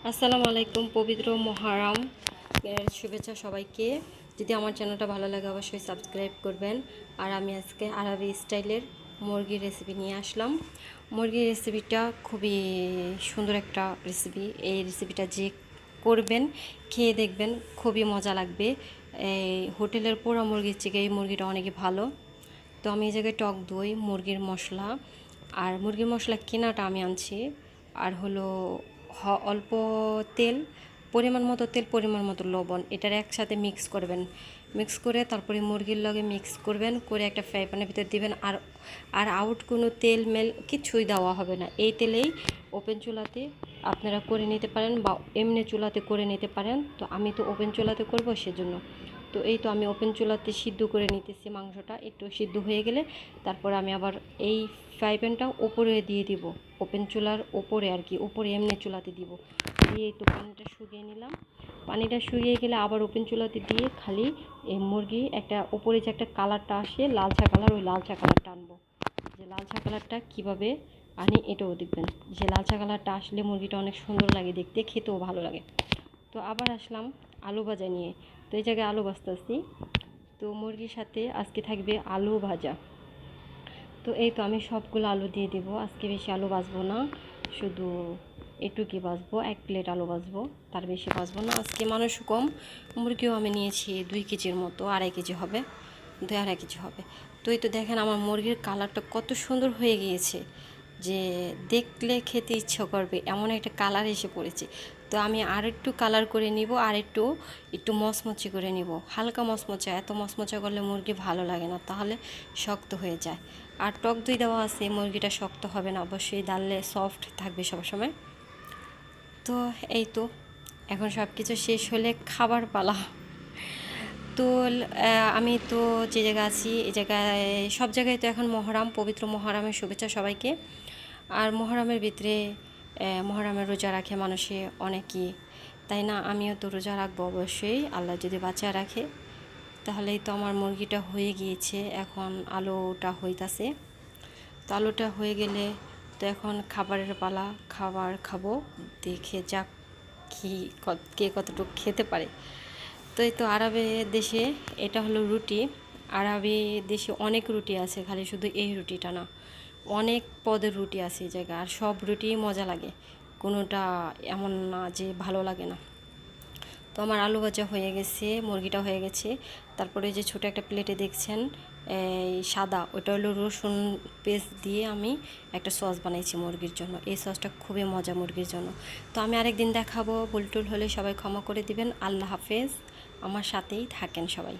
আসসালামু আলাইকুম। পবিত্র মহরম এর শুভেচ্ছা সবাইকে। যদি আমার চ্যানেলটা ভালো লাগে অবশ্যই সাবস্ক্রাইব করবেন। আর আমি আজকে আরবি স্টাইলের মুরগির রেসিপি নিয়ে আসলাম। মুরগির রেসিপিটা খুবই সুন্দর একটা রেসিপি। এই রেসিপিটা যে করবেন খেয়ে দেখবেন খুবই মজা লাগবে। এই হোটেলের পোড়া মুরগির থেকে এই মুরগিটা অনেকই ভালো। তো আমি এই জায়গায় টক দই, মুরগির মশলা আর মুরগির মশলা কেনাটা আমি আনছি। আর হলো অল্প তেল, পরিমাণ মতো তেল, পরিমাণ মতো লবণ, এটার একসাথে মিক্স করবেন। মিক্স করে তারপরে মুরগির লগে মিক্স করবেন, করে একটা ফ্রাই প্যানের ভিতর দিবেন। আর আর আউট কোনো তেল মেল কিছুই দেওয়া হবে না। এই তেলেই ওপেন চুলাতে আপনারা করে নিতে পারেন বা এমনি চুলাতে করে নিতে পারেন। তো আমি তো ওপেন চুলাতে করব সেজন্য। তো এই তো আমি ওপেন চুলাতে সিদ্ধ করে নিতেছি মাংসটা। একটু সিদ্ধ হয়ে গেলে তারপর আমি আবার এই ফ্রাই প্যানটা ওপরে দিয়ে দিব, ওপেন চুলার ওপরে আর কি, ওপরে এমনি চুলাতে দিব। দিয়ে একটু পানিটা শুকিয়ে নিলাম। পানিটা শুকিয়ে গেলে আবার ওপেন চুলাতে দিয়ে খালি এই মুরগি একটা ওপরে যে একটা কালারটা আসে লালচা কালার, ওই লালচা কালারটা আনবো। যে লালচা কালারটা কীভাবে আনি এটাও দেখবেন। যে লালচা কালারটা আসলে মুরগিটা অনেক সুন্দর লাগে দেখতে, খেতেও ভালো লাগে। তো আবার আসলাম আলু ভাজা নিয়ে। তো এই জায়গায় আলু ভাজতেছি। তো মুরগির সাথে আজকে থাকবে আলু ভাজা। তো এই তো আমি সবগুলো আলু দিয়ে দেব। আজকে বেশি আলু ভাজবো না, শুধু এটুকি ভাজবো, 1 প্লেট আলু ভাজবো, তার বেশি ভাজবো না। আজকে মানুষ কম, মুরগিও আমি নিয়েছি 2 কেজির মতো, 2.5 কেজি হবে, 2-2.5 কেজি হবে। তো এই তো দেখেন আমার মুরগির কালারটা কত সুন্দর হয়ে গিয়েছে, যে দেখলে খেতে ইচ্ছা করবে এমন একটা কালার এসে পড়েছে। তো আমি আর একটু কালার করে নিব, আর একটু মচমচে করে নিব, হালকা মচমচা। এত মচমচা করলে মুরগি ভালো লাগে না, তাহলে শক্ত হয়ে যায়। আর টক দই দেওয়া আছে, মুরগিটা শক্ত হবে না, অবশ্যই ডাললে সফট থাকবে সবসময়। তো এই তো এখন সব কিছু শেষ হলে খাবার পালা। তো আমি তো যে জায়গায় আছি এই জায়গায়, সব জায়গায় তো এখন মহরম, পবিত্র মহরমের শুভেচ্ছা সবাইকে। আর মহরমের ভিতরে মহরমের রোজা রাখে মানুষে অনেকেই, তাই না? আমিও তো রোজা রাখবো অবশ্যই, আল্লাহ যদি বাঁচিয়ে রাখে। তাহলেই তো আমার মুরগিটা হয়ে গিয়েছে, এখন আলুটা হইতাছে। তো আলুটা হয়ে গেলে তো এখন খাবারের পালা, খাবার খাবো। দেখে যাক কি কে কতটুকু খেতে পারে। তো এই তো আরবে দেশে এটা হলো রুটি। আরবি দেশে অনেক রুটি আছে, খালি শুধু এই রুটিটা না, অনেক পদের রুটি আছে এই জায়গায়। আর সব রুটি মজা লাগে, কোনোটা এমন না যে ভালো লাগে না। তো আমার আলু ভাজা হয়ে গেছে, মুরগিটা হয়ে গেছে। তারপরে যে ছোটো একটা প্লেটে দেখছেন এই সাদা, ওটা হলো রসুন পেস্ট দিয়ে আমি একটা সস বানাইছি মুরগির জন্য। এই সসটা খুবই মজা মুরগির জন্য। তো আমি আরেকদিন দেখাবো, ভুল টুল হলে সবাই ক্ষমা করে দিবেন। আল্লাহ হাফেজ, আমার সাথেই থাকেন সবাই।